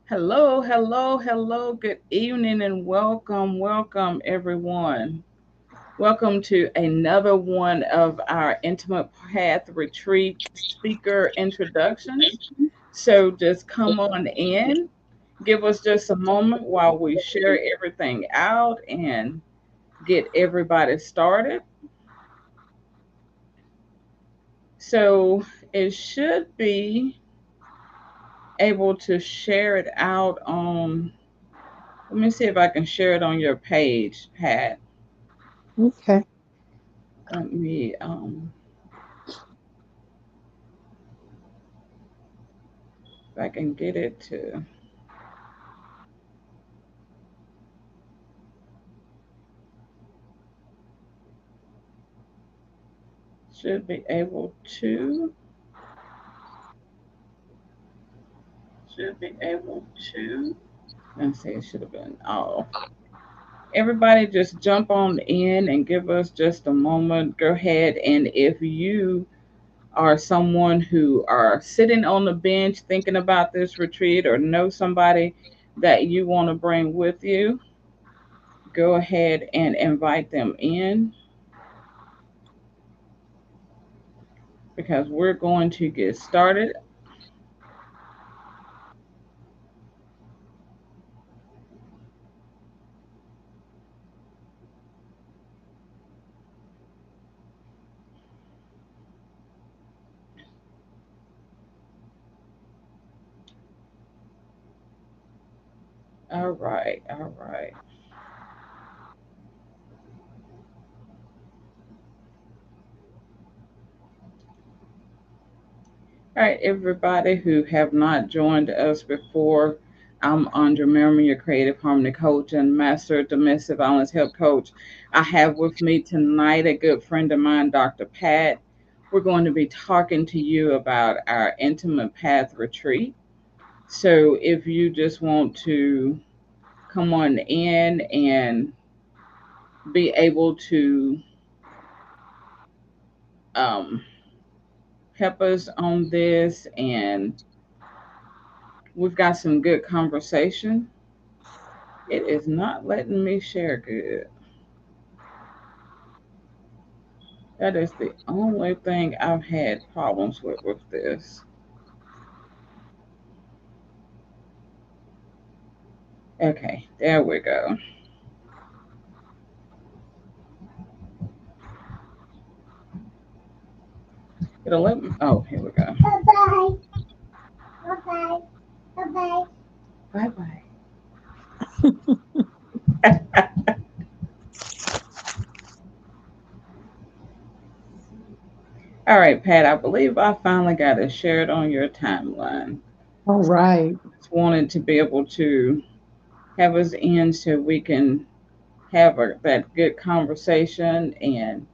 Hello, hello, hello. Good evening and welcome everyone. Welcome to another one of our Intimate Path Retreat speaker introductions. So just come on in, give us just a moment while we share everything out and get everybody started. So it should be able to share it out on, let me see if I can share it on your page, Pat. Okay. Let me if I can get it to should be able to should be able to let's see, it should have been everybody just jump on in and give us just a moment. Go ahead, and if you are someone who are sitting on the bench thinking about this retreat or know somebody that you want to bring with you, go ahead and invite them in because we're going to get started. All right, all right. All right, everybody who have not joined us before, I'm Andrea Merriman, your creative harmony coach and master domestic violence help coach. I have with me tonight a good friend of mine, Dr. Pat. We're going to be talking to you about our intimate path retreat. So if you just want to come on in and be able to um, help us on this, and we've got some good conversation. It is not letting me share good. That is the only thing I've had problems with this. Okay, there we go. It'll let me. Oh, here we go. Bye-bye. Bye-bye. Bye-bye. Bye bye. All right, Pat. I believe I finally got it shared on your timeline. All right. Just wanted to be able to have us in so we can have that good conversation and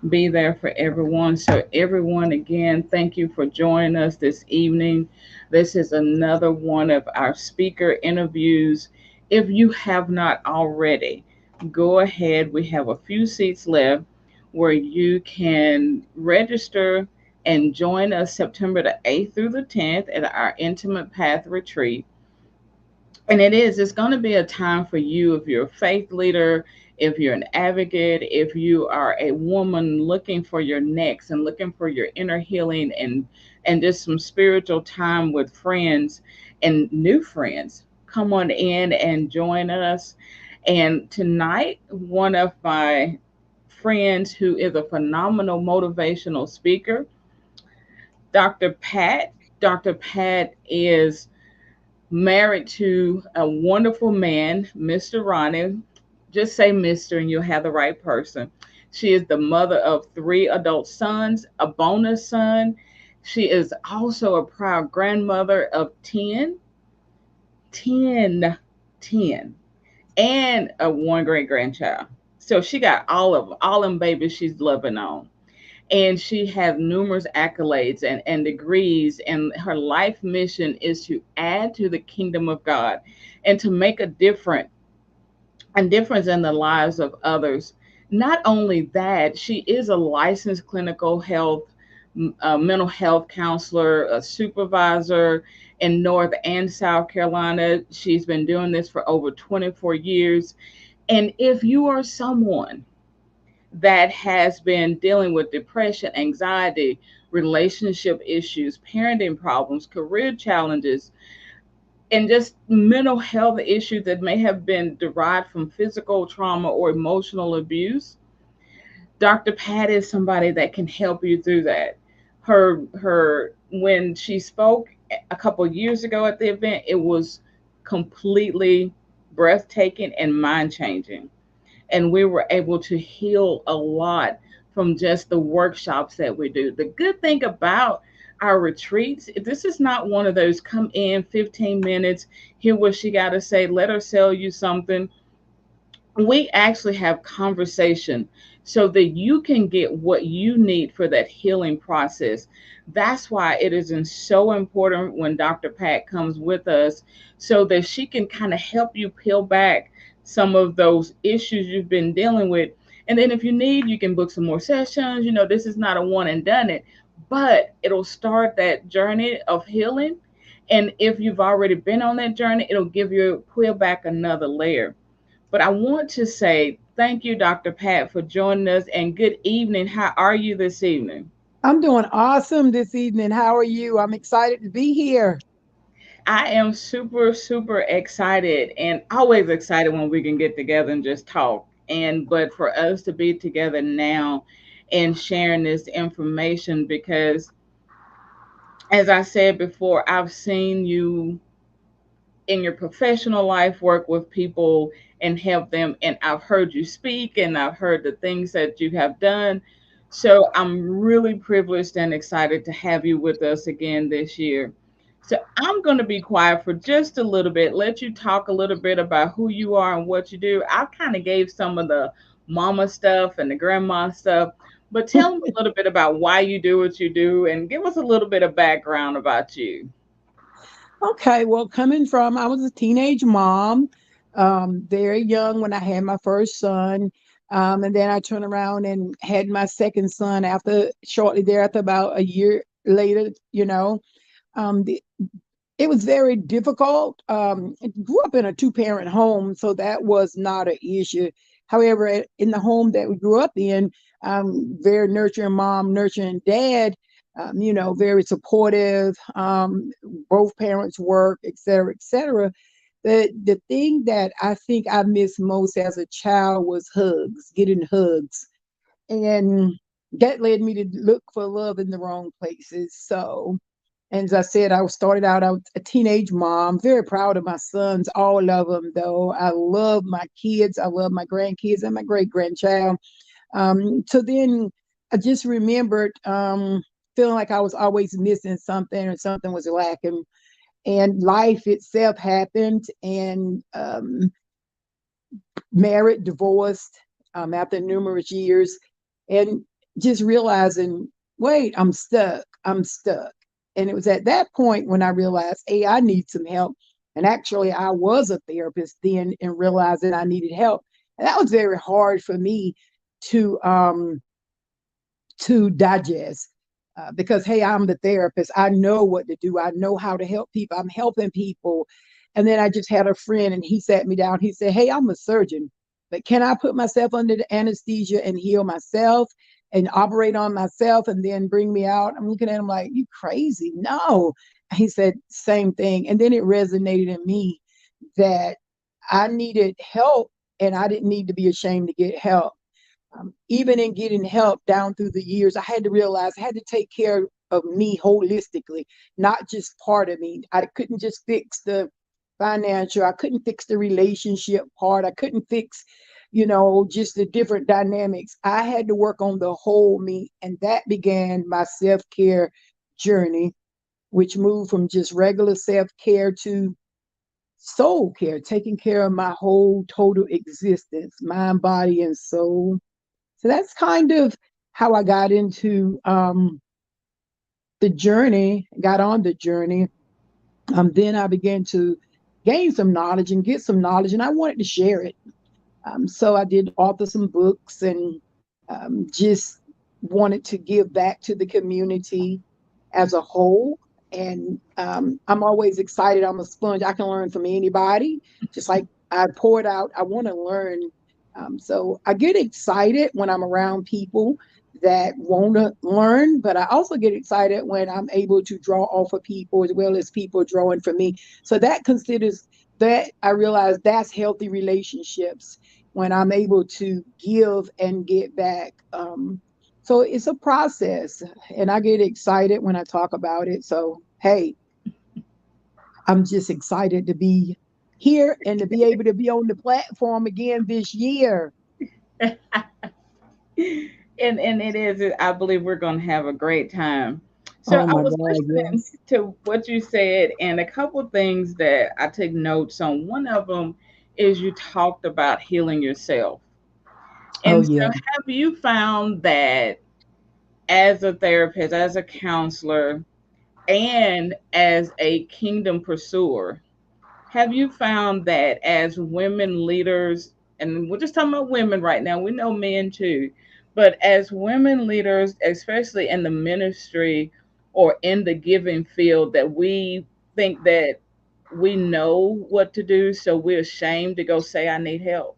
be there for everyone. So, everyone, again, thank you for joining us this evening. This is another one of our speaker interviews. If you have not already, go ahead. We have a few seats left where you can register and join us September the 8th through the 10th at our Intimate Path Retreat. And it's going to be a time for you if you're a faith leader, if you're an advocate, if you are a woman looking for your next and looking for your inner healing and just some spiritual time with friends and new friends. Come on in and join us. And tonight, one of my friends who is a phenomenal motivational speaker, Dr. Pat. Dr. Pat is married to a wonderful man, Mr. Ronnie. Just say Mr. and you'll have the right person. She is the mother of three adult sons, a bonus son. She is also a proud grandmother of 10, 10, and a one great grandchild. So she got all them babies she's loving on. And she has numerous accolades and degrees, and her life mission is to add to the kingdom of God and to make a difference in the lives of others. Not only that, she is a licensed clinical health a mental health counselor, a supervisor in North and South Carolina. She's been doing this for over 24 years. And if you are someone that has been dealing with depression, anxiety, relationship issues, parenting problems, career challenges, and just mental health issues that may have been derived from physical trauma or emotional abuse, Dr. Pat is somebody that can help you through that. Her when she spoke a couple years ago at the event, it was completely breathtaking and mind changing, and we were able to heal a lot from just the workshops that we do. The good thing about our retreats, this is not one of those come in 15 minutes, hear what she got to say, let her sell you something. We actually have conversation so that you can get what you need for that healing process. That's why it is so important when Dr. Pat comes with us, so that she can kind of help you peel back some of those issues you've been dealing with. And then if you need, you can book some more sessions. This is not a one and done it, but it'll start that journey of healing. And if you've already been on that journey, it'll give you peel back another layer. But I want to say thank you, Dr. Pat, for joining us, and good evening. How are you this evening? I'm doing awesome this evening. How are you? I'm excited to be here. I am super, super excited, and always excited when we can get together and just talk. But for us to be together now and sharing this information, because as I said before, I've seen you in your professional life work with people and help them, and I've heard you speak and I've heard the things that you have done. So I'm really privileged and excited to have you with us again this year. So I'm going to be quiet for just a little bit, let you talk a little bit about who you are and what you do. I kind of gave some of the mama stuff and the grandma stuff, but tell them a little bit about why you do what you do and give us a little bit of background about you. Okay, well, I was a teenage mom, very young when I had my first son. And then I turned around and had my second son shortly thereafter, about a year later, the, it was very difficult. I grew up in a two-parent home, so that was not an issue. However, in the home that we grew up in, very nurturing mom, nurturing dad, very supportive. Both parents work, et cetera, et cetera. The thing that I think I missed most as a child was hugs, getting hugs. And that led me to look for love in the wrong places. So, and as I said, I was a teenage mom, very proud of my sons, all of them, though. I love my kids. I love my grandkids and my great grandchild. So then I just remembered feeling like I was always missing something or something was lacking. And life itself happened, and married, divorced after numerous years, and just realizing, wait, I'm stuck. I'm stuck. And it was at that point when I realized, hey, I need some help. And actually, I was a therapist then and realizing I needed help. And that was very hard for me to um, to digest because, hey, I'm the therapist. I know what to do. I know how to help people. I'm helping people. And then I just had a friend and he sat me down. He said, hey, I'm a surgeon, but can I put myself under the anesthesia and heal myself and operate on myself and then bring me out? I'm looking at him like, you crazy? No. He said, same thing. And then it resonated in me that I needed help and I didn't need to be ashamed to get help. Even in getting help down through the years, I had to realize I had to take care of me holistically, not just part of me. I couldn't just fix the financial, I couldn't fix the relationship part, I couldn't fix, just the different dynamics. I had to work on the whole me, and that began my self care journey, which moved from just regular self care to soul care, taking care of my whole total existence, mind, body, and soul. So that's kind of how I got into the journey, got on the journey. Then I began to gain some knowledge and get some knowledge, and I wanted to share it. So I did author some books and just wanted to give back to the community as a whole. And I'm always excited. I'm a sponge. I can learn from anybody. Just like I poured out, I want to learn. So I get excited when I'm around people that want to learn, but I also get excited when I'm able to draw off of people as well as people drawing from me. So that considers that I realize that's healthy relationships when I'm able to give and get back. So it's a process, and I get excited when I talk about it. So, hey, I'm just excited to be here and to be able to be on the platform again this year. And it is. I believe we're going to have a great time. So Oh I my was God, listening yes. to what you said, and a couple things that I took notes on. One of them is you talked about healing yourself. Oh And so, yeah. have you found that as a therapist, as a counselor, and as a kingdom pursuer, have you found that as women leaders, and we're just talking about women right now, we know men too, but as women leaders, especially in the ministry or in the giving field, that we think that we know what to do, so we're ashamed to go say, I need help?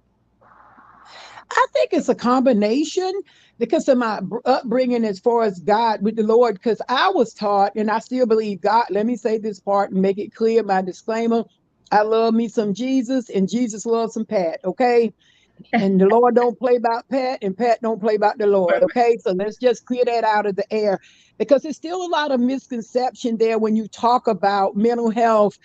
I think it's a combination because of my upbringing as far as God with the Lord. Because I was taught, and I still believe God. Let me say this part and make it clear. My disclaimer: I love me some Jesus, and Jesus loves some Pat. Okay, and the Lord don't play about Pat, and Pat don't play about the Lord. Okay, so let's just clear that out of the air because there's still a lot of misconception there when you talk about mental health.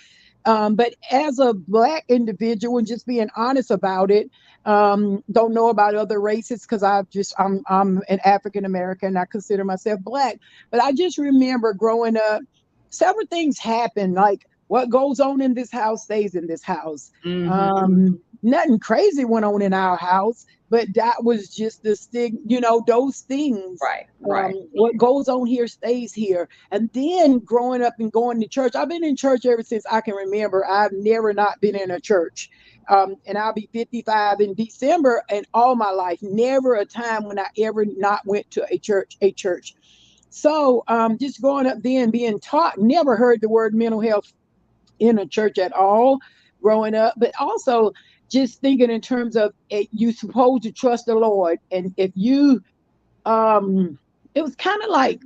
But as a Black individual, and just being honest about it, don't know about other races because I'm an African American. I consider myself Black, but I just remember growing up, several things happen. Like what goes on in this house stays in this house. Mm-hmm. Nothing crazy went on in our house, but that was just the stig. Those things. Right, right. What goes on here stays here. And then growing up and going to church, I've been in church ever since I can remember. I've never not been in a church. And I'll be 55 in December, and all my life, never a time when I ever not went to a church, a church. So just growing up then being taught, never heard the word mental health in a church at all growing up, but also just thinking in terms of you supposed to trust the Lord. And if you, it was kind of like,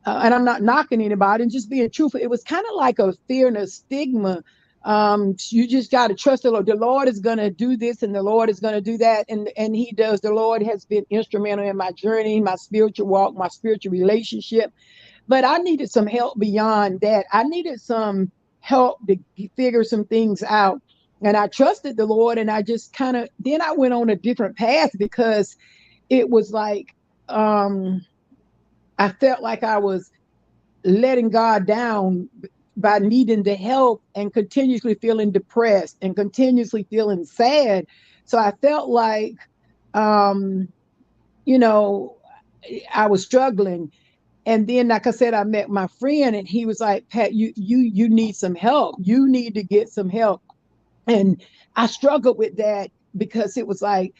and I'm not knocking anybody and just being truthful, it was kind of like a fear and a stigma. You just got to trust the Lord. The Lord is going to do this and the Lord is going to do that. And he does. The Lord has been instrumental in my journey, my spiritual walk, my spiritual relationship. But I needed some help beyond that. I needed some help to figure some things out. And I trusted the Lord, and I just kind of, then I went on a different path because it was like, um, I felt like I was letting God down by needing the help and continuously feeling depressed and continuously feeling sad. So I felt like, um, you know, I was struggling. And then, like I said, I met my friend, and he was like, "Pat, you need some help. You need to get some help." And I struggled with that because it was like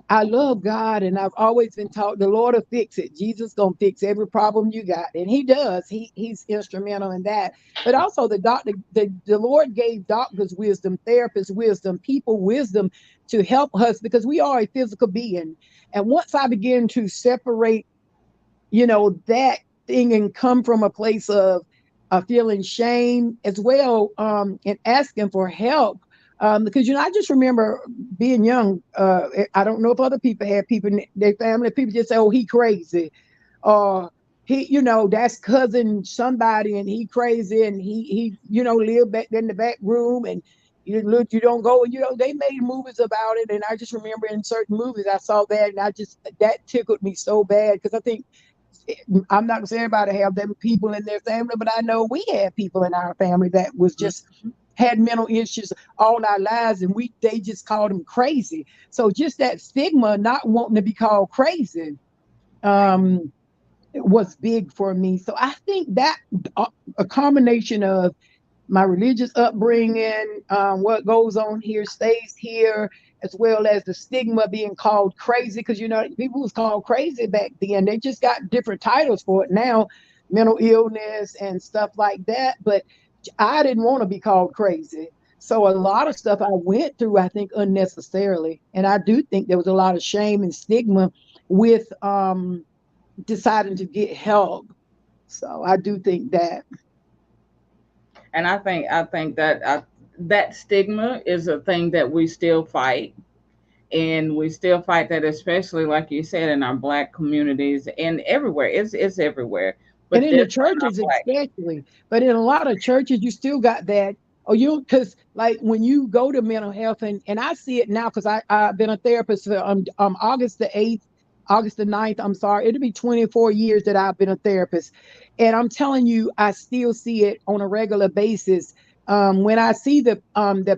I love God, and I've always been taught the Lord will fix it. Jesus gonna fix every problem you got, and He does. He's instrumental in that. But also the Lord gave doctors wisdom, therapists wisdom, people wisdom to help us because we are a physical being. And once I began to separate that thing and come from a place of feeling shame as well, and asking for help. Because I just remember being young. I don't know if other people had people in their family. People just say, "Oh, he crazy," or he, that's cousin somebody, and he crazy, and he live back in the back room, and you look, you don't go. They made movies about it, and I just remember in certain movies I saw that, and that tickled me so bad because I think I'm not gonna say everybody have them people in their family, but I know we had people in our family that was just had mental issues all our lives, and they just called them crazy. So just that stigma, not wanting to be called crazy, um, was big for me. So I think that a combination of my religious upbringing, what goes on here stays here, as well as the stigma being called crazy, because people was called crazy back then. They just got different titles for it now, mental illness and stuff like that. But I didn't want to be called crazy. So a lot of stuff I went through, I think, unnecessarily. And I do think there was a lot of shame and stigma with deciding to get help. So I do think that. And I think that that stigma is a thing that we still fight, and we still fight that, especially like you said, in our black communities and everywhere. It's everywhere, And but in the definitely in churches our black. especially, but in a lot of churches you still got that. Oh, because like when you go to mental health, and I see it now, because I've been a therapist for August the 8th, August the 9th, I'm sorry, it'll be 24 years that I've been a therapist. And I'm telling you, I still see it on a regular basis. When I see the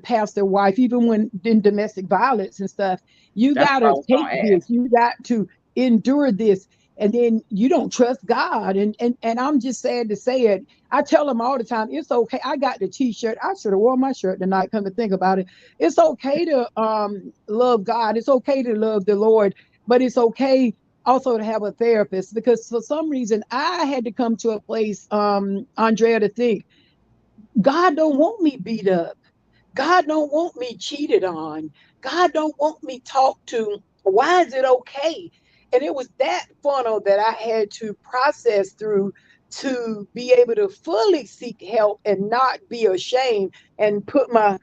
pastor wife, even when in domestic violence and stuff, you That's got what I to was take gonna this, ask. you got to endure this, and then you don't trust God. And I'm just sad to say it. I tell them all the time, it's okay. I got the t-shirt. I should have worn my shirt tonight, come to think about it. It's okay to love God. It's okay to love the Lord, but it's okay also to have a therapist, because for some reason I had to come to a place, Andrea, to think God don't want me beat up. God don't want me cheated on. God don't want me talked to. Why is it okay? And it was that funnel that I had to process through to be able to fully seek help and not be ashamed, and put my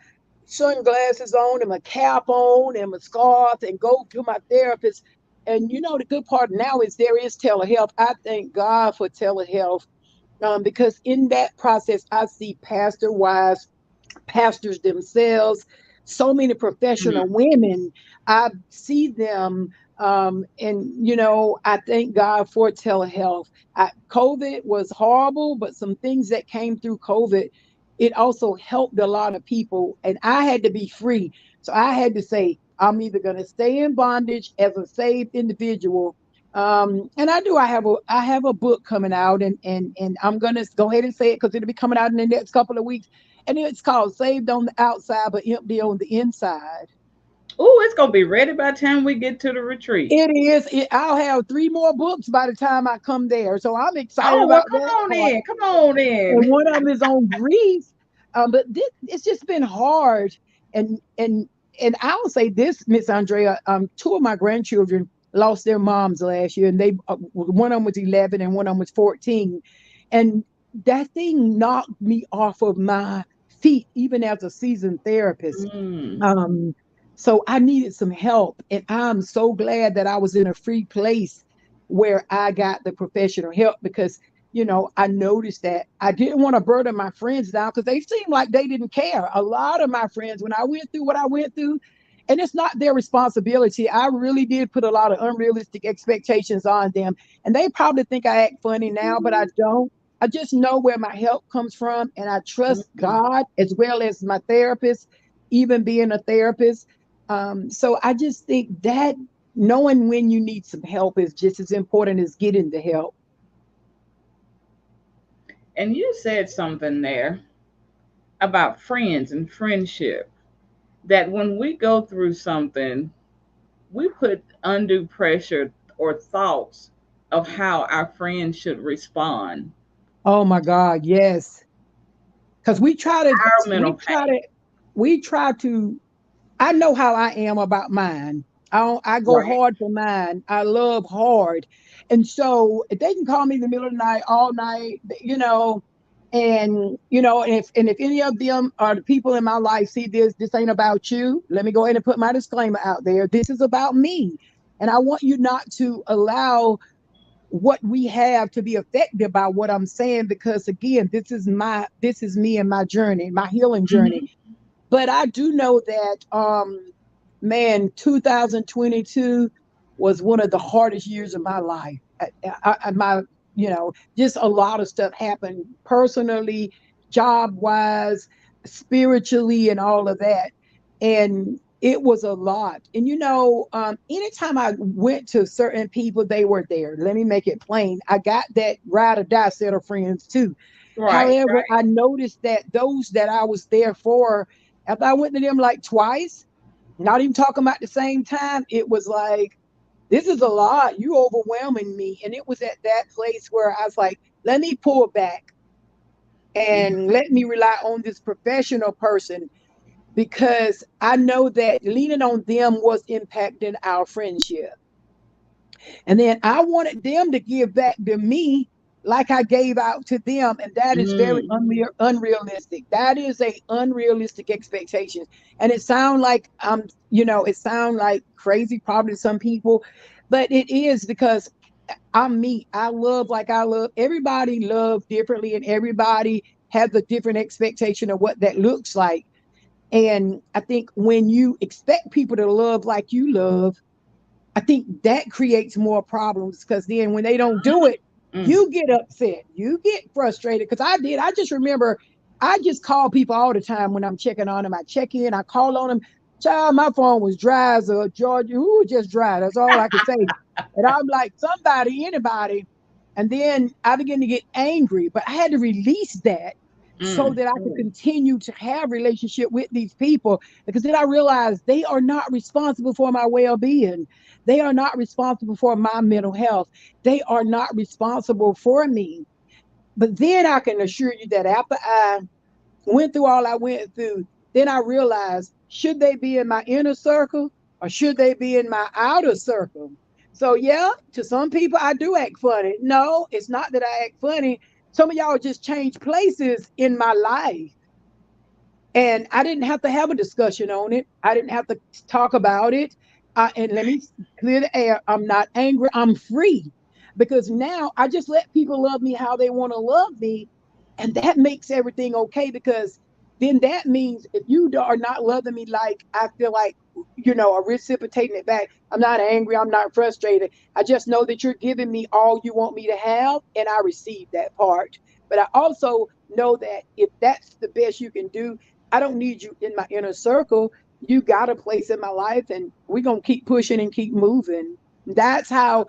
sunglasses on and my cap on and my scarf and go to my therapist. And the good part now is there is telehealth. I thank God for telehealth, because in that process, I see pastor wives, pastors themselves, so many Mhm. professional women. I see them, and I thank God for telehealth. COVID was horrible, but some things that came through COVID, it also helped a lot of people. And I had to be free, so I had to say I'm either going to stay in bondage as a saved individual. And I have a book coming out, and I'm gonna go ahead and say it because it'll be coming out in the next couple of weeks, and it's called Saved on the Outside but Empty on the Inside. Ooh, it's gonna be ready by the time we get to the retreat. It is. I'll have three more books by the time I come there, so I'm excited Oh well, about come that on part. in, come on And in. one of them is on grief. But it's just been hard. And I'll say this, Miss Andrea. Two of my grandchildren lost their moms last year, and one of them was 11 and one of them was 14, and that thing knocked me off of my feet, even as a seasoned therapist. Mm. Um, so I needed some help, and I'm so glad that I was in a free place where I got the professional help, because I noticed that I didn't want to burden my friends down, because they seemed like they didn't care. A lot of my friends, when I went through what I went through, and it's not their responsibility. I really did put a lot of unrealistic expectations on them. And they probably think I act funny now, but I don't. I just know where my help comes from, and I trust Mhm. God as well as my therapist, even being a therapist. So I just think that knowing when you need some help is just as important as getting the help. And you said something there about friends and friendship. That when we go through something, we put undue pressure or thoughts of how our friends should respond. Oh my God, yes. Because Our mental we try pain. to, we try to. I know how I am about mine. I go Right. hard for mine. I love hard, and so if they can call me in the middle of the night, all night, and if any of them are the people in my life see this ain't about you. Let me go ahead and put my disclaimer out there. This is about me, and I want you not to allow what we have to be affected by what I'm saying, because again, this is me and my journey, my healing journey. Mhm. But I do know that man, 2022 was one of the hardest years of my life. Just a lot of stuff happened personally, job wise, spiritually, and all of that. And it was a lot. And anytime I went to certain people, they were there. Let me make it plain. I got that ride or die set of friends too. Right. However, Right. I noticed that those that I was there for, if I went to them like twice, not even talking about the same time. It was like, this is a lot. You overwhelming me. And it was at that place where I was like, let me pull back and let me rely on this professional person, because I know that leaning on them was impacting our friendship. And then I wanted them to give back to me like I gave out to them. And that is very Mm. unrealistic. That is a unrealistic expectation. And it sounds like it sounds like crazy probably to some people, but it is because I'm me. I love like I love. Everybody love differently, and everybody has a different expectation of what that looks like. And I think when you expect people to love like you love, I think that creates more problems, because then when they don't do it, Mm. you get upset, you get frustrated. Because I did. I just remember I just call people all the time when I'm checking on them. I check in, I call on them. Child, my phone was dry as a Georgia. Who just dry? That's all I could say. And I'm like, somebody, anybody. And then I began to get angry, but I had to release that so Mm. that I could continue to have relationship with these people, because then I realized they are not responsible for my well-being. They are not responsible for my mental health. They are not responsible for me. But then I can assure you that after I went through all I went through, then I realized, should they be in my inner circle or should they be in my outer circle? So, yeah, to some people, I do act funny. No, it's not that I act funny. Some of y'all just change places in my life. And I didn't have to have a discussion on it. I didn't have to talk about it. And let me clear the air. I'm not angry. I'm free, because now I just let people love me how they want to love me. And that makes everything okay, because then that means if you are not loving me like I feel like, are reciprocating it back, I'm not angry. I'm not frustrated. I just know that you're giving me all you want me to have, and I receive that part. But I also know that if that's the best you can do, I don't need you in my inner circle. You got a place in my life, and we're going to keep pushing and keep moving. That's how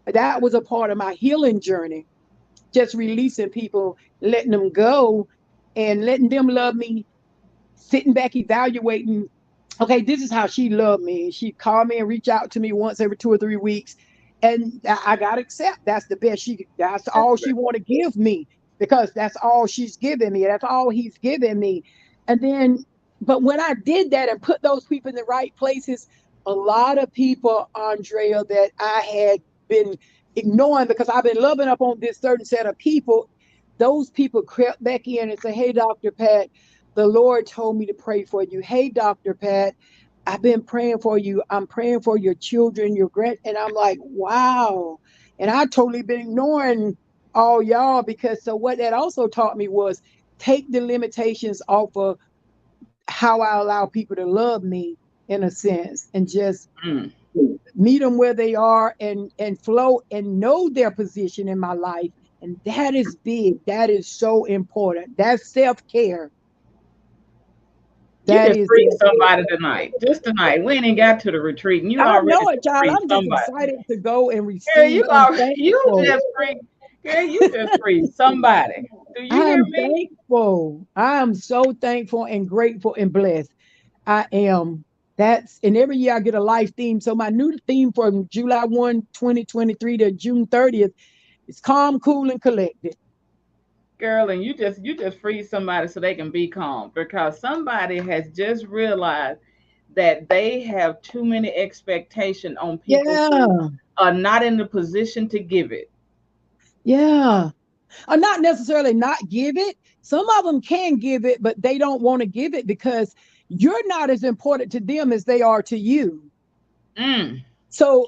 that was a part of my healing journey. Just releasing people, letting them go, and letting them love me, sitting back, evaluating, okay, this is how she loved me. She called me and reach out to me once every 2 or 3 weeks. And I gotta accept that's all she want to give me, because that's all she's giving me. That's all he's giving me. And then, but when I did that and put those people in the right places, a lot of people, Andrea, that I had been ignoring because I've been loving up on this certain set of people, those people crept back in and say, hey, Dr. Pat, the Lord told me to pray for you. Hey, Dr. Pat, I've been praying for you. I'm praying for your children, your grand. And I'm like, wow. And I totally been ignoring all y'all, because so what that also taught me was take the limitations off of how I allow people to love me, in a sense, and just Mm. meet them where they are, and flow and know their position in my life. And that is big. That is so important. That's self-care. You That just is freed self-care. somebody tonight. Just tonight. We ain't even got to the retreat, and you I already know just it, child. freed I'm just somebody. excited to go and Girl, receive. I'm you thankful. just freed. Girl, you just freed somebody. Do you hear I'm me? thankful. I am so thankful and grateful and blessed. I am. And every year I get a life theme. So my new theme from July 1, 2023 to June 30th is calm, cool, and collected. Girl, and you just freed somebody so they can be calm, because somebody has just realized that they have too many expectation on people who Yeah. are not in the position to give it. Yeah. Or not necessarily not give it. Some of them can give it, but they don't want to give it because you're not as important to them as they are to you. Mm. So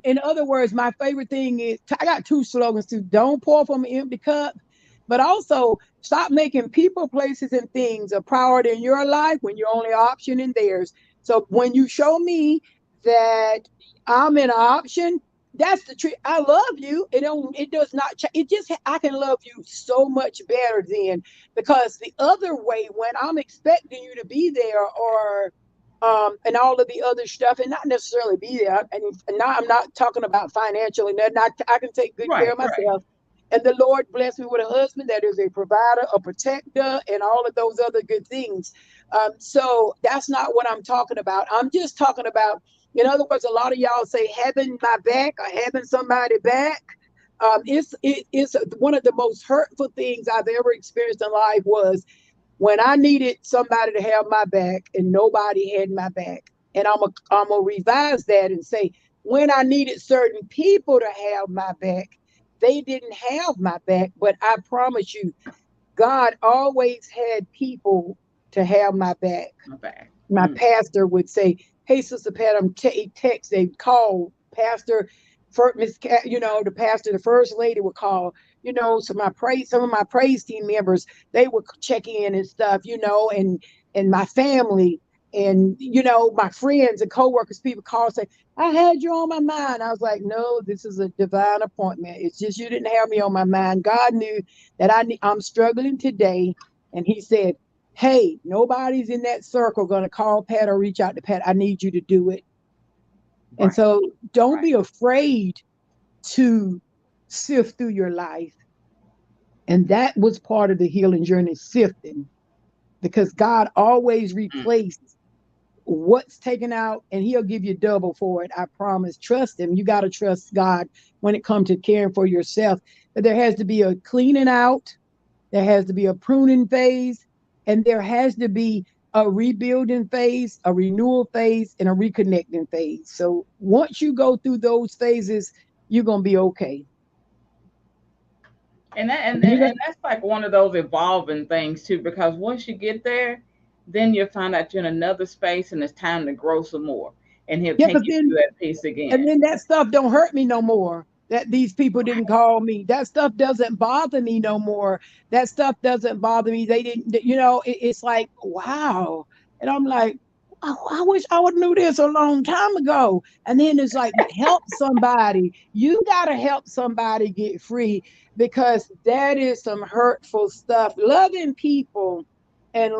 in other words, my favorite thing is, I got two slogans too: don't pour from an empty cup, but also stop making people, places, and things a priority in your life when you're only an option in theirs. So when you show me that I'm an option, that's the trick. I love you. It does not change. It just, I can love you so much better then, because the other way, when I'm expecting you to be there, or and all of the other stuff, and not necessarily be there. And now I'm not talking about financially. I can take good care Right, of right. myself. And the Lord blessed me with a husband that is a provider, a protector, and all of those other good things. So that's not what I'm talking about. I'm just talking about, in other words, a lot of y'all say having my back or having somebody back. It's one of the most hurtful things I've ever experienced in life was when I needed somebody to have my back and nobody had my back. And I'm gonna revise that and say when I needed certain people to have my back, they didn't have my back. But I promise you, God always had people to have my back. My back. My pastor would say, "Hey, Sister Pat, I'm text." They call Pastor, Miss, the pastor, the first lady would call. So some of my praise team members, they would check in and stuff. And my family and my friends and coworkers, people call and say, "I had you on my mind." I was like, "No, this is a divine appointment. It's just you didn't have me on my mind. God knew that I'm struggling today, and He said." Hey, nobody's in that circle going to call Pat or reach out to Pat. I need you to do it. And Right. so don't Right. be afraid to sift through your life. And that was part of the healing journey, sifting, because God always Mm. replaced what's taken out and He'll give you double for it. I promise. Trust Him. You got to trust God when it comes to caring for yourself. But there has to be a cleaning out. There has to be a pruning phase, and there has to be a rebuilding phase, a renewal phase, and a reconnecting phase. So once you go through those phases, you're gonna be okay. And that You're and gonna, that's like one of those evolving things too, because once you get there, then you'll find out you're in another space and it's time to grow some more. And he'll yeah, take but you through then that piece and again. then that stuff don't hurt me no more. That these people didn't call me. That stuff doesn't bother me no more. That stuff doesn't bother me. They didn't. It's like wow, and I'm like, I wish I would knew this a long time ago. And then it's like help somebody. You gotta help somebody get free because that is some hurtful stuff. Loving people and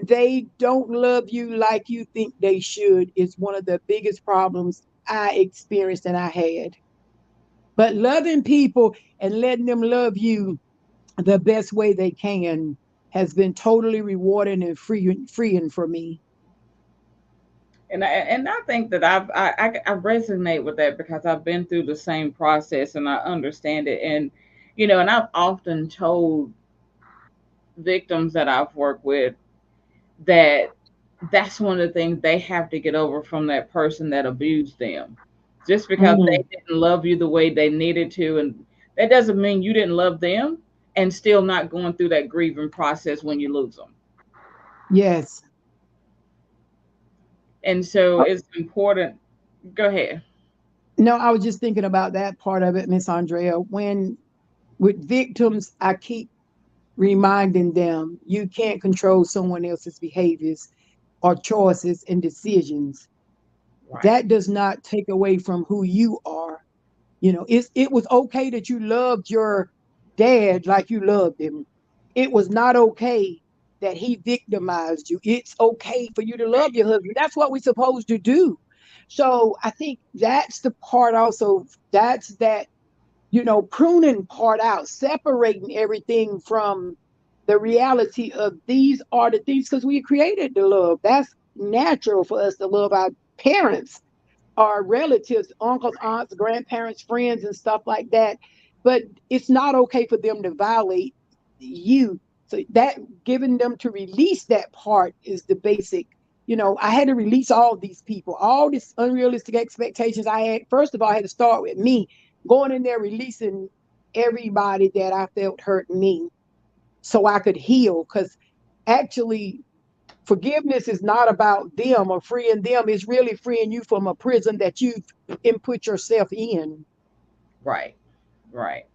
they don't love you like you think they should is one of the biggest problems I experienced and I had. But loving people and letting them love you the best way they can has been totally rewarding and freeing for me. And I think that I resonate with that because I've been through the same process and I understand it. And and I've often told victims that I've worked with that that's one of the things they have to get over from that person that abused them. Just because Mm, they didn't love you the way they needed to, and that doesn't mean you didn't love them, and still not going through that grieving process when you lose them. yes. And so it's important. Go ahead. No, I was just thinking about that part of it, Miss Andrea. When with victims, I keep reminding them you can't control someone else's behaviors or choices and decisions. Right. That does not take away from who you are. It was okay that you loved your dad like you loved him. It was not okay that he victimized you. It's okay for you to love your husband. That's what we're supposed to do. So I think that's the part also. That's that pruning part out, separating everything from the reality of these are the things because we created to love. That's natural for us to love our parents, our relatives, uncles, aunts, grandparents, friends, and stuff like that. But it's not okay for them to violate you. So that giving them to release that part is the basic. I had to release all these people, all these unrealistic expectations I had. First of all, I had to start with me, going in there, releasing everybody that I felt hurt me so I could heal. Because actually, forgiveness is not about them or freeing them. It's really freeing you from a prison that you've put yourself in. Right. Right.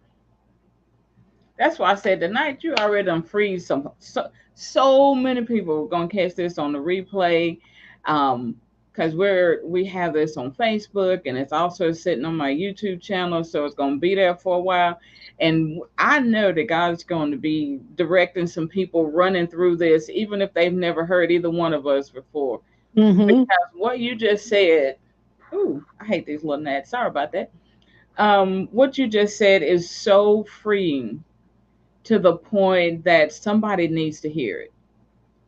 That's why I said tonight you already done freeze so many people are gonna catch this on the replay. Because we have this on Facebook and it's also sitting on my YouTube channel, so it's gonna be there for a while. And I know that God's going to be directing some people running through this, even if they've never heard either one of us before. Mm-hmm. Because what you just said, ooh, I hate these little gnats. Sorry about that. What you just said is so freeing to the point that somebody needs to hear it.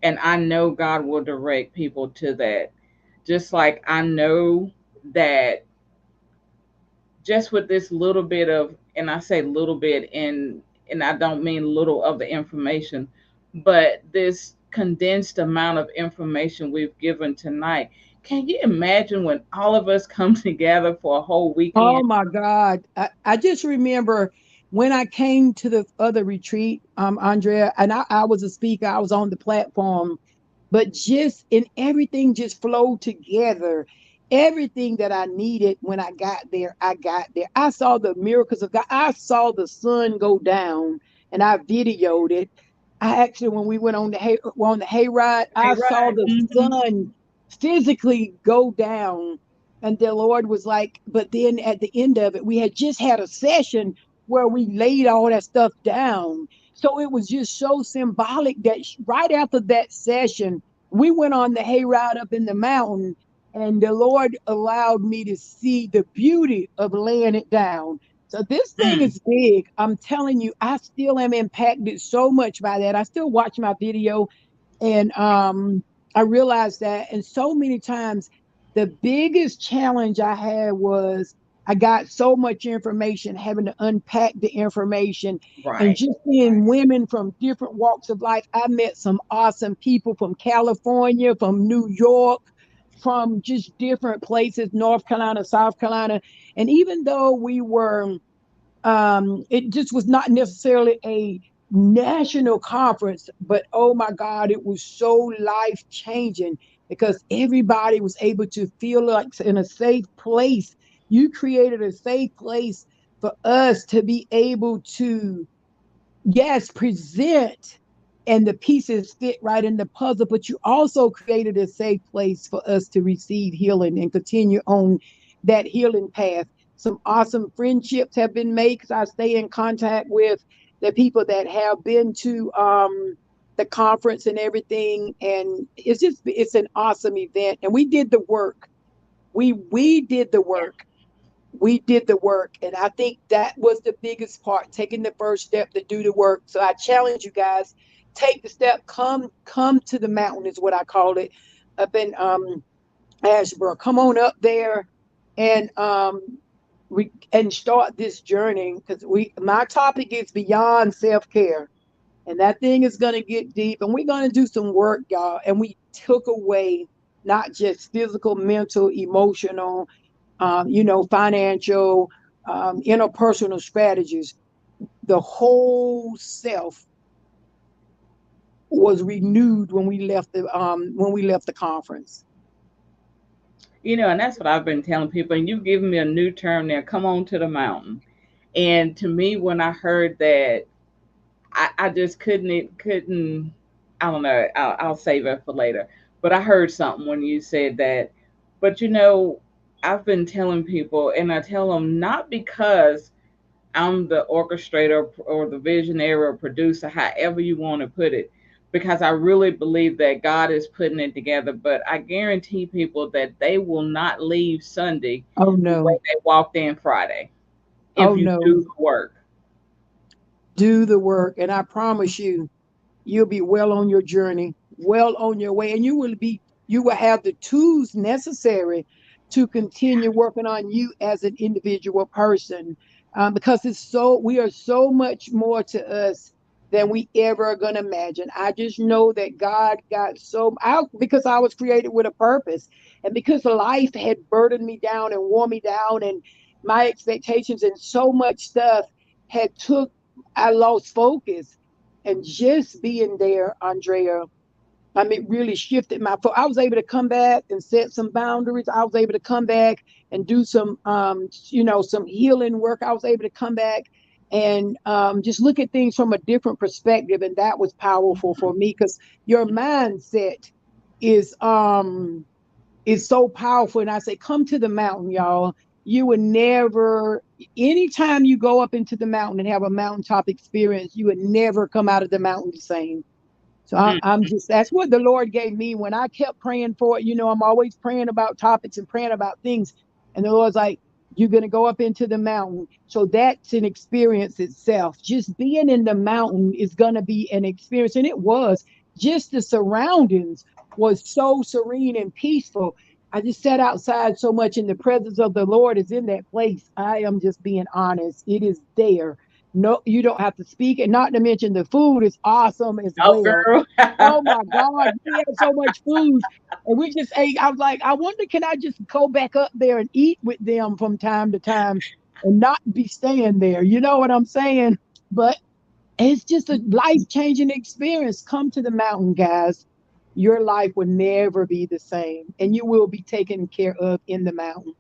And I know God will direct people to that. Just like I know that just with this little bit of, and I say little bit, and I don't mean little of the information, but this condensed amount of information we've given tonight. Can you imagine when all of us come together for a whole weekend? Oh my God. I just remember when I came to the other retreat, Andrea, and I was a speaker, I was on the platform, but just in everything just flowed together. Everything that I needed when I got there, I got there. I saw the miracles of God. I saw the sun go down and I videoed it. I actually, when we went on the hayride, Hey, I saw right. the sun physically go down. And the Lord was like, but then at the end of it, we had just had a session where we laid all that stuff down. So it was just so symbolic that right after that session, we went on the hayride up in the mountain, and the Lord allowed me to see the beauty of laying it down. So this thing Mm, is big. I'm telling you, I still am impacted so much by that. I still watch my video, and I realized that. And so many times, the biggest challenge I had was I got so much information, having to unpack the information, and right. just seeing women from different walks of life. I met some awesome people from California, from New York, from just different places, North Carolina, South Carolina. And even though we were it just was not necessarily a national conference, but oh my God, it was so life changing because everybody was able to feel like in a safe place. You created a safe place for us to be able to, yes, present, and the pieces fit right in the puzzle, but you also created a safe place for us to receive healing and continue on that healing path. Some awesome friendships have been made because I stay in contact with the people that have been to the conference and everything. And it's an awesome event. And we did the work. We did the work. We did the work, and I think that was the biggest part, taking the first step to do the work. So I challenge you guys, take the step, come to the mountain is what I call it, up in Asheboro. Come on up there, and we and start this journey, because we my topic is beyond self-care, and that thing is going to get deep, and we're going to do some work, y'all. And we took away not just physical, mental, emotional, financial, interpersonal strategies. The whole self was renewed when we left the conference. And that's what I've been telling people. And you've given me a new term there. Come on to the mountain. And to me, when I heard that, I just couldn't. I don't know. I'll save it for later. But I heard something when you said that. But I've been telling people, and I tell them not because I'm the orchestrator or the visionary or producer, however you want to put it, because I really believe that God is putting it together. But I guarantee people that they will not leave Sunday Oh the way no. they walked in Friday if Oh you no. do the work. Do the work, and I promise you, you'll be well on your journey, well on your way, and you will have the tools necessary to continue working on you as an individual person, because we are so much more to us than we ever are going to imagine. I just know that God got because I was created with a purpose, and because life had burdened me down and worn me down, and my expectations and so much stuff had took I lost focus. And just being there, Andrea, really shifted I was able to come back and set some boundaries. I was able to come back and do some healing work. I was able to come back and just look at things from a different perspective. And that was powerful for me, because your mindset is, so powerful. And I say, come to the mountain, y'all. You would never, anytime you go up into the mountain and have a mountaintop experience, you would never come out of the mountain the same. So Mm. I'm just, that's what the Lord gave me when I kept praying for it. I'm always praying about topics and praying about things. And the Lord's like, you're going to go up into the mountain. So that's an experience itself. Just being in the mountain is going to be an experience. And it was just the surroundings was so serene and peaceful. I just sat outside so much, and the presence of the Lord is in that place. I am just being honest. It is there. No, you don't have to speak, and not to mention the food is awesome as Oh, well. girl. Oh my God, we had so much food. And we just ate. I was like, I wonder, can I just go back up there and eat with them from time to time and not be staying there? You know what I'm saying? But it's just a life changing experience. Come to the mountain, guys. Your life will never be the same, and you will be taken care of in the mountain.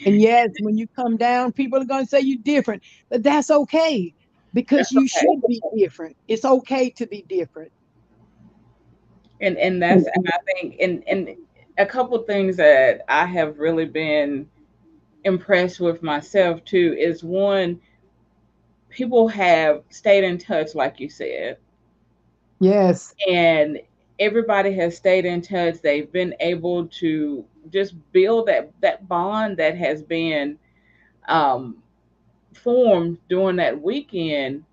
And yes, when you come down, people are going to say you're different, but that's okay because That's you okay. should be different. It's okay to be different. And that's, and I think, and a couple things that I have really been impressed with myself too is one, people have stayed in touch, like you said, Yes, and everybody has stayed in touch. They've been able to just build that bond that has been um, formed during that weekend.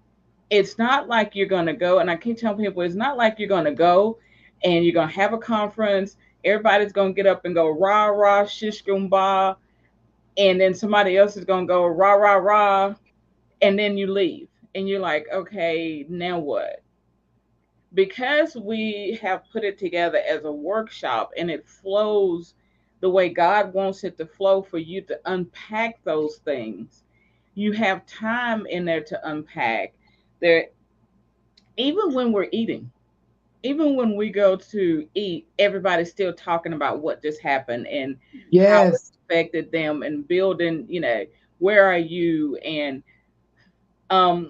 It's not like you're going to go, and I keep telling people, it's not like you're going to go and you're going to have a conference. Everybody's going to get up and go rah rah shish kumbah, and then somebody else is going to go rah rah rah, and then you leave, and you're like, okay, now what? Because we have put it together as a workshop and it flows the way God wants it to flow for you to unpack those things. You have time in there to unpack. There, even when we're eating, even when we go to eat, everybody's still talking about what just happened and how it yes, affected them and building, where are you? And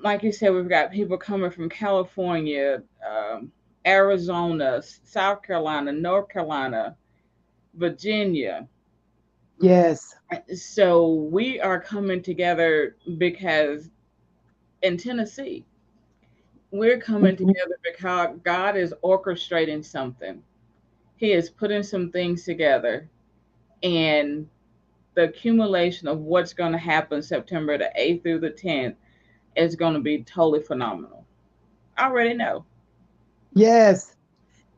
like you said, we've got people coming from California, Arizona, South Carolina, North Carolina, Virginia. yes. So we are coming together because in Tennessee, we're coming Mhm. together because God is orchestrating something. He is putting some things together, and the accumulation of what's going to happen September the 8th through the 10th is going to be totally phenomenal. I already know. Yes.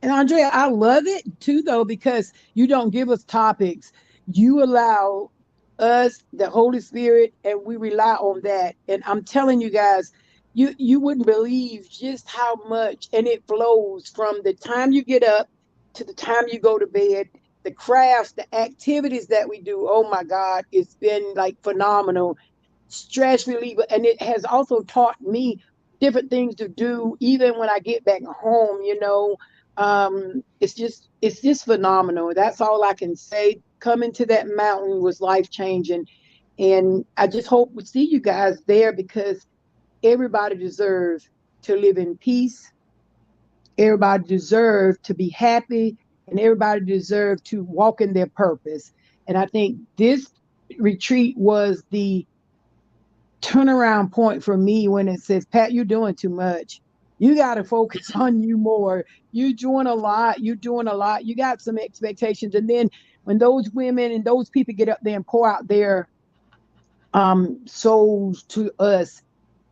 And Andrea, I love it too, though, because you don't give us topics. You allow us, the Holy Spirit, and we rely on that. And I'm telling you guys, you wouldn't believe just how much, and it flows from the time you get up to the time you go to bed. The crafts, the activities that we do, oh my God, it's been like phenomenal stress reliever. And it has also taught me different things to do, even when I get back home, it's just phenomenal. That's all I can say. Coming to that mountain was life changing. And I just hope we see you guys there because everybody deserves to live in peace. Everybody deserves to be happy and everybody deserves to walk in their purpose. And I think this retreat was the turnaround point for me when it says, Pat, you're doing too much. You got to focus on you more. You're doing a lot. You're doing a lot. You got some expectations. And then when those women and those people get up there and pour out their souls to us,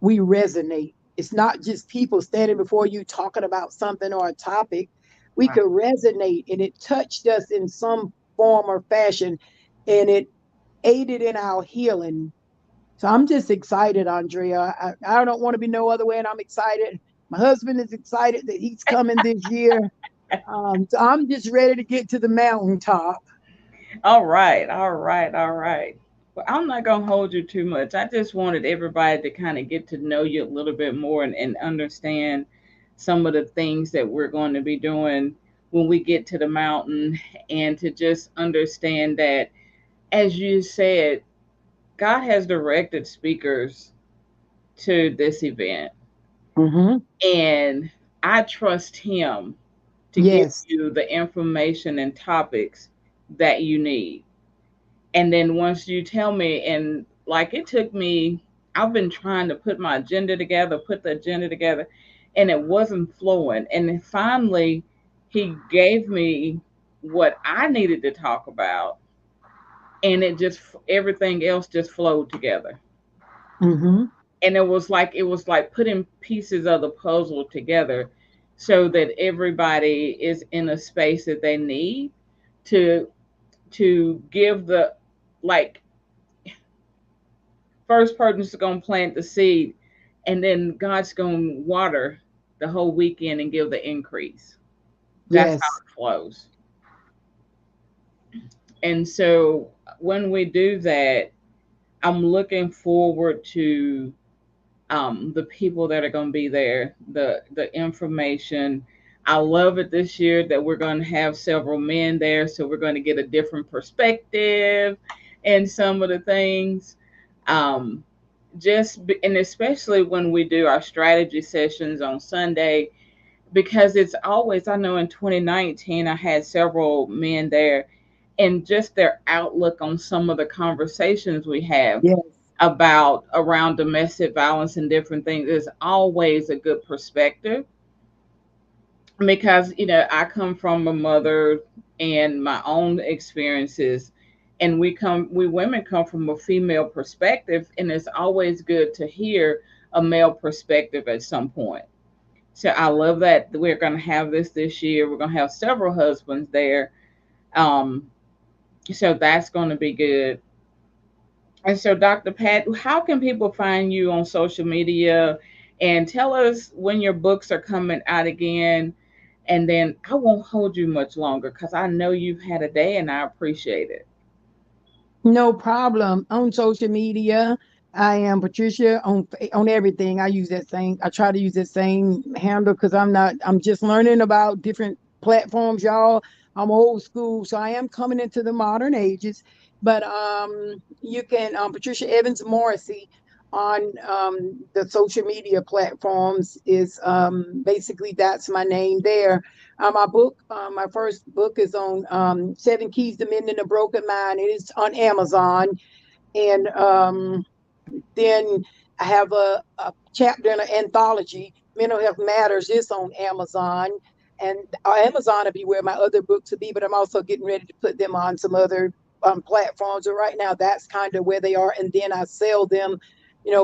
we resonate. It's not just people standing before you talking about something or a topic. We Wow. could resonate and it touched us in some form or fashion and it aided in our healing. So I'm just excited, Andrea. I don't want to be no other way, and I'm excited. My husband is excited that he's coming this year. So I'm just ready to get to the mountaintop. All right, all right, all right. Well, I'm not going to hold you too much. I just wanted everybody to kind of get to know you a little bit more and understand some of the things that we're going to be doing when we get to the mountain, and to just understand that, as you said, God has directed speakers to this event, Mm-hmm. and I trust Him to give Yes. you the information and topics that you need. And then once you tell me, and like it took me, I've been trying to put my agenda together, put the agenda together, and it wasn't flowing. And then finally, he gave me what I needed to talk about, and it just, everything else just flowed together. Mm-hmm. And it was like putting pieces of the puzzle together. so that everybody is in a space that they need to give the, like, first person's going to plant the seed, and then God's going to water the whole weekend and give the increase. That's how Yes. it flows. And so when we do that, I'm looking forward to the people that are going to be there, the information. I love it this year that we're going to have several men there, so we're going to get a different perspective and some of the things. Um, and especially when we do our strategy sessions on Sunday, because it's always, I know in 2019 I had several men there, and just their outlook on some of the conversations we have Yes. about around domestic violence and different things is always a good perspective, because I come from a mother and my own experiences, and we women come from a female perspective, and it's always good to hear a male perspective at some point. So I love that we're going to have this year. We're going to have several husbands there. Um, so that's going to be good. And so, Dr. Pat, how can people find you on social media? And tell us when your books are coming out again. And then I won't hold you much longer because I know you've had a day and I appreciate it. No problem. On social media, I am Patricia on everything. I use that same. I try to use that same handle because I'm not. I'm just learning about different platforms, y'all. I'm old school, so I am coming into the modern ages. But you can Patricia Evans-Morrisey on the social media platforms is basically that's my name there. My first book is on Seven Keys to Mending a Broken Mind. It is on Amazon. And then I have a chapter in an anthology, Mental Health Matters, is on Amazon. And Amazon will be where my other books will be, but I'm also getting ready to put them on some other platforms. But right now, that's kind of where they are. And then I sell them,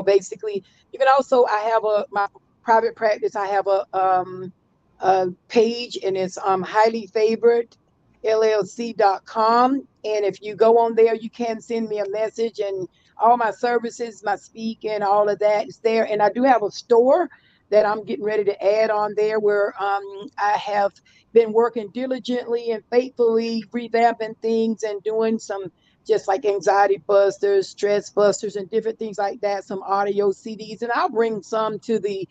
basically. You can also, I have my private practice, I have a page, and it's highly favored llc.com. And if you go on there, you can send me a message, and all my services, my speaking, all of that is there. And I do have a store that I'm getting ready to add on there where I have been working diligently and faithfully revamping things and doing some just like anxiety busters, stress busters, and different things like that, some audio CDs. And I'll bring some to the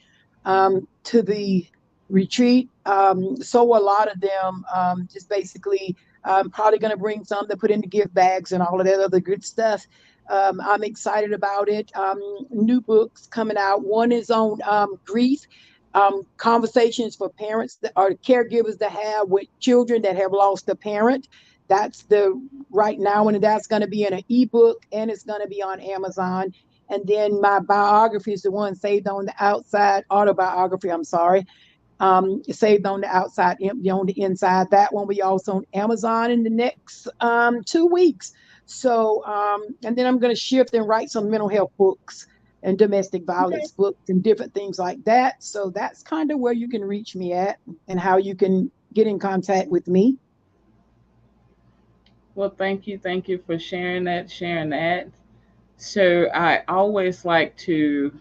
retreat. So a lot of them just basically I'm probably going to bring some to put into gift bags and all of that other good stuff. I'm excited about it. New books coming out. One is on grief, conversations for parents that are caregivers that have with children that have lost a parent. That's the right now, and that's going to be in an ebook, and it's going to be on Amazon. And then my biography is the one saved on the outside, autobiography, I'm sorry, saved on the outside, empty on the inside. That one will be also on Amazon in the next 2 weeks. So, and then I'm going to shift and write some mental health books and domestic Okay. violence books and different things like that. So that's kind of where you can reach me at and how you can get in contact with me. Well, thank you. Thank you for sharing that, sharing that. So I always like to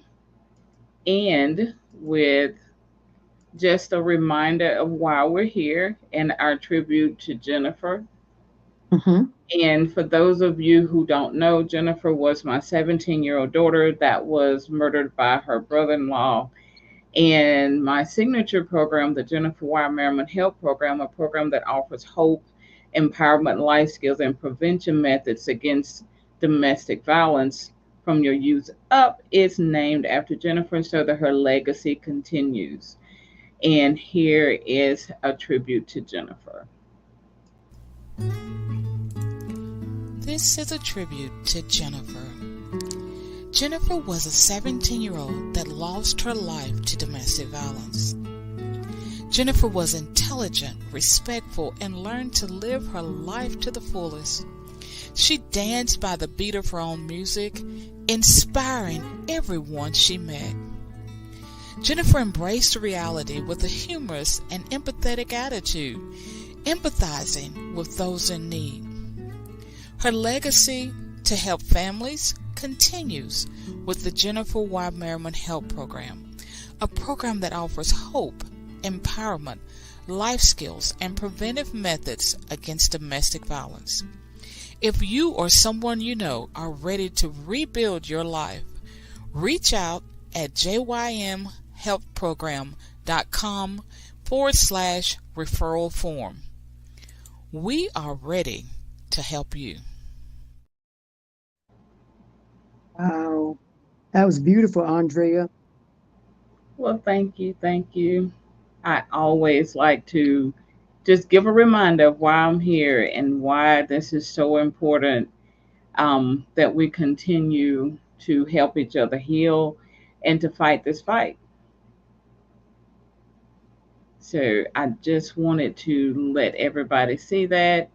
end with just a reminder of why we're here and our tribute to Jennifer. Mm-hmm. And for those of you who don't know, Jennifer was my 17-year-old daughter that was murdered by her brother in law. And my signature program, the Jennifer Y. Merriman Health Program, a program that offers hope, empowerment, life skills, and prevention methods against domestic violence from your youth up, is named after Jennifer so that her legacy continues. And here is a tribute to Jennifer. This is a tribute to Jennifer. Jennifer was a 17-year-old that lost her life to domestic violence. Jennifer was intelligent, respectful, and learned to live her life to the fullest. She danced by the beat of her own music, inspiring everyone she met. Jennifer embraced reality with a humorous and empathetic attitude, empathizing with those in need. Her legacy to help families continues with the Jennifer Y. Merriman Help Program, a program that offers hope, empowerment, life skills, and preventive methods against domestic violence. If you or someone you know are ready to rebuild your life, reach out at jymhelpprogram.com/referral form. We are ready to help you. Wow. That was beautiful, Andrea. Well, thank you. Thank you. I always like to just give a reminder of why I'm here and why this is so important, that we continue to help each other heal and to fight this fight. So I just wanted to let everybody see that.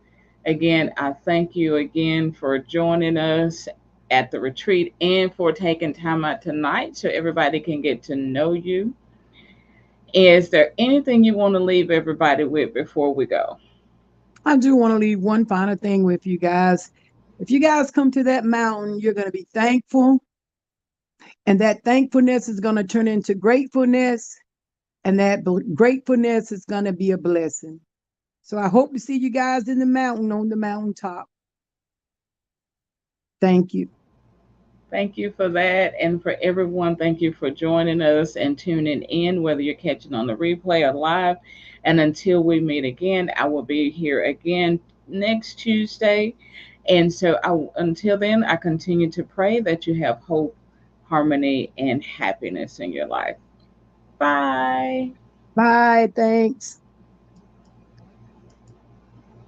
Again, I thank you again for joining us at the retreat and for taking time out tonight so everybody can get to know you. Is there anything you want to leave everybody with before we go? I do want to leave one final thing with you guys. If you guys come to that mountain, you're going to be thankful, and that thankfulness is going to turn into gratefulness, and that gratefulness is going to be a blessing. So I hope to see you guys in the mountain on the mountaintop. Thank you. Thank you for that. And for everyone, thank you for joining us and tuning in, whether you're catching on the replay or live. And until we meet again, I will be here again next Tuesday. And so until then, I continue to pray that you have hope, harmony, and happiness in your life. Bye. Bye. Thanks.